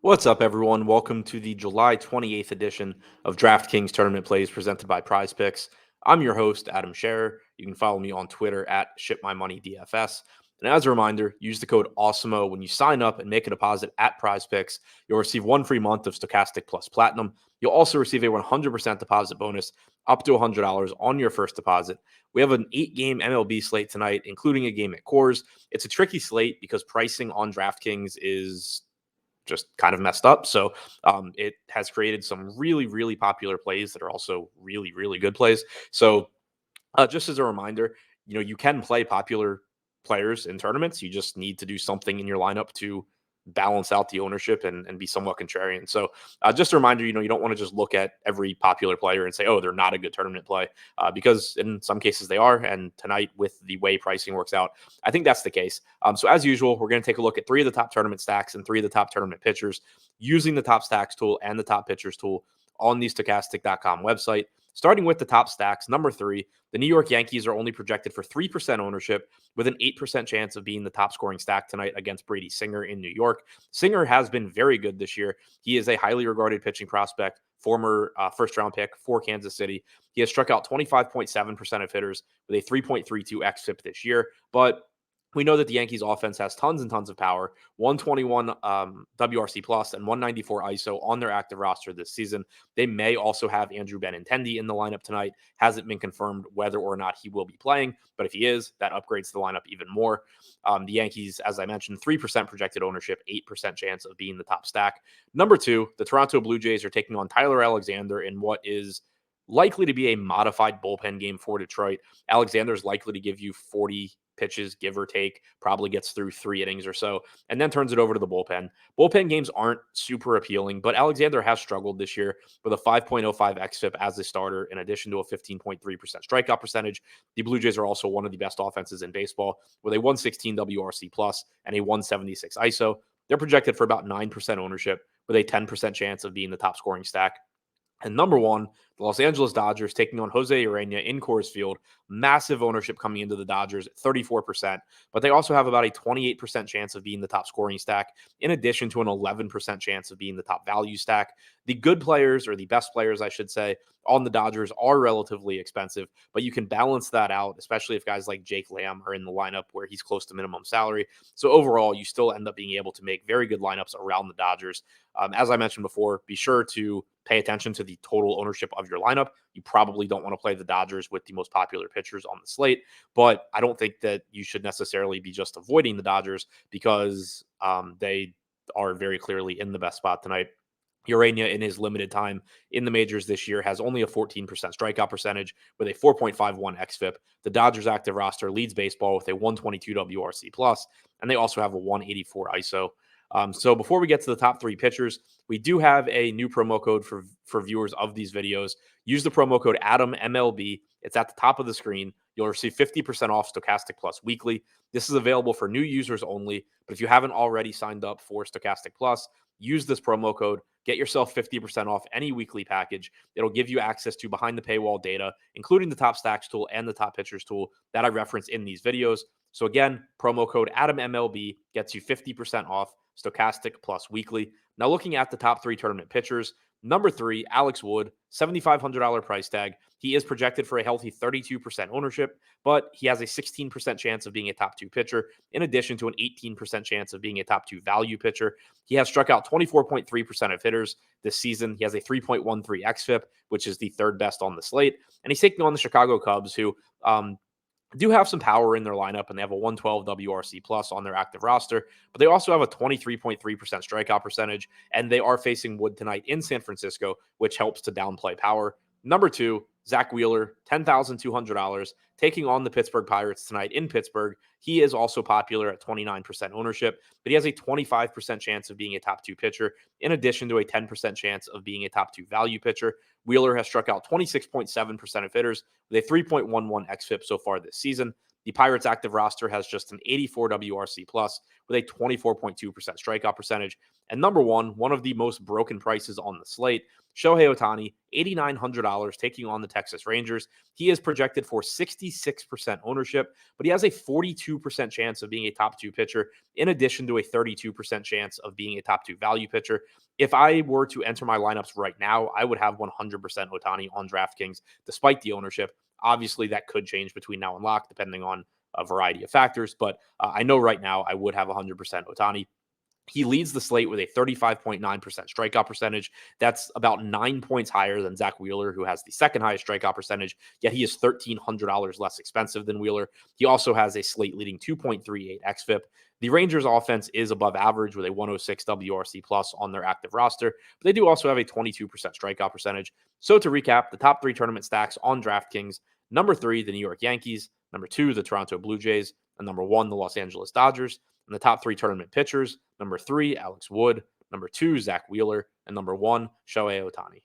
What's up, everyone? Welcome to the July 28th edition of DraftKings Tournament Plays presented by Prize Picks. I'm your host, Adam Scherer. You can follow me on Twitter at ShipMyMoneyDFS. And as a reminder, use the code AWESOMO when you sign up and make a deposit at Prize Picks. You'll receive one free month of Stokastic plus Platinum. You'll also receive a 100% deposit bonus up to $100 on your first deposit. We have an 8-game MLB slate tonight, including a game at Coors. It's a tricky slate because pricing on DraftKings is just kind of messed up. So it has created some really, really popular plays that are also really, really good plays. So just as a reminder, you can play popular players in tournaments. You just need to do something in your lineup to balance out the ownership and be somewhat contrarian. So just a reminder, you don't want to just look at every popular player and say, oh, they're not a good tournament play, because in some cases they are. And tonight, with the way pricing works out, I think that's the case. So as usual, we're going to take a look at 3 of the top tournament stacks and 3 of the top tournament pitchers using the top stacks tool and the top pitchers tool on the Stokastic.com website. Starting with the top stacks, number 3, the New York Yankees are only projected for 3% ownership with an 8% chance of being the top scoring stack tonight against Brady Singer in New York. Singer has been very good this year. He is a highly regarded pitching prospect, former first-round pick for Kansas City. He has struck out 25.7% of hitters with a 3.32 xFIP this year, but we know that the Yankees offense has tons and tons of power, 121 WRC plus and 194 ISO on their active roster this season. They may also have Andrew Benintendi in the lineup tonight. Hasn't been confirmed whether or not he will be playing, but if he is, that upgrades the lineup even more. The Yankees, as I mentioned, 3% projected ownership, 8% chance of being the top stack. Number 2, the Toronto Blue Jays are taking on Tyler Alexander in what is likely to be a modified bullpen game for Detroit. Alexander is likely to give you 40 pitches, give or take, probably gets through 3 innings or so, and then turns it over to the bullpen. Bullpen games aren't super appealing, but Alexander has struggled this year with a 5.05 xFIP as a starter, in addition to a 15.3% strikeout percentage. The Blue Jays are also one of the best offenses in baseball with a 116 WRC plus and a 176 ISO. They're projected for about 9% ownership with a 10% chance of being the top scoring stack. And number 1, the Los Angeles Dodgers taking on Jose Urena in Coors Field. Massive ownership coming into the Dodgers at 34%, but they also have about a 28% chance of being the top scoring stack, in addition to an 11% chance of being the top value stack. The good players, or the best players, I should say, on the Dodgers are relatively expensive, but you can balance that out, especially if guys like Jake Lamb are in the lineup where he's close to minimum salary. So overall, you still end up being able to make very good lineups around the Dodgers. As I mentioned before, be sure to pay attention to the total ownership of your lineup. You probably don't want to play the Dodgers with the most popular pitchers on the slate, but I don't think that you should necessarily be just avoiding the Dodgers because they are very clearly in the best spot tonight. Urania, in his limited time in the majors this year, has only a 14% strikeout percentage with a 4.51 xFIP. The Dodgers active roster leads baseball with a 122 WRC plus, and they also have a 184 ISO. So before we get to the top 3 pitchers, we do have a new promo code for viewers of these videos. Use the promo code ADAMMLB. It's at the top of the screen. You'll receive 50% off Stokastic Plus weekly. This is available for new users only, but if you haven't already signed up for Stokastic Plus, use this promo code. Get yourself 50% off any weekly package. It'll give you access to behind the paywall data, including the top stacks tool and the top pitchers tool that I reference in these videos. So again, promo code ADAMMLB gets you 50% off Stokastic Plus weekly. Now looking at the top 3 tournament pitchers, number 3, Alex Wood, $7,500 price tag. He is projected for a healthy 32% ownership, but he has a 16% chance of being a top 2 pitcher, in addition to an 18% chance of being a top 2 value pitcher. He has struck out 24.3% of hitters this season. He has a 3.13 xFIP, which is the 3rd best on the slate. And he's taking on the Chicago Cubs, who do have some power in their lineup, and they have a 112 WRC plus on their active roster, but they also have a 23.3% strikeout percentage, and they are facing Wood tonight in San Francisco, which helps to downplay power. Number 2, Zach Wheeler, $10,200, taking on the Pittsburgh Pirates tonight in Pittsburgh. He is also popular at 29% ownership, but he has a 25% chance of being a top 2 pitcher, in addition to a 10% chance of being a top 2 value pitcher. Wheeler has struck out 26.7% of hitters with a 3.11 xFIP so far this season. The Pirates active roster has just an 84 WRC plus with a 24.2% strikeout percentage. And number one of the most broken prices on the slate, Shohei Ohtani, $8,900 taking on the Texas Rangers. He is projected for 66% ownership, but he has a 42% chance of being a top 2 pitcher, in addition to a 32% chance of being a top 2 value pitcher. If I were to enter my lineups right now, I would have 100% Ohtani on DraftKings, despite the ownership. Obviously, that could change between now and lock, depending on a variety of factors, but I know right now I would have 100% Ohtani. He leads the slate with a 35.9% strikeout percentage. That's about 9 points higher than Zach Wheeler, who has the second highest strikeout percentage, yet he is $1,300 less expensive than Wheeler. He also has a slate leading 2.38 xFIP. The Rangers offense is above average with a 106 WRC plus on their active roster, but they do also have a 22% strikeout percentage. So to recap, the top 3 tournament stacks on DraftKings: number 3, the New York Yankees; number 2, the Toronto Blue Jays; and number 1, the Los Angeles Dodgers. And the top 3 tournament pitchers: number 3, Alex Wood; number 2, Zach Wheeler; and number 1, Shohei Ohtani.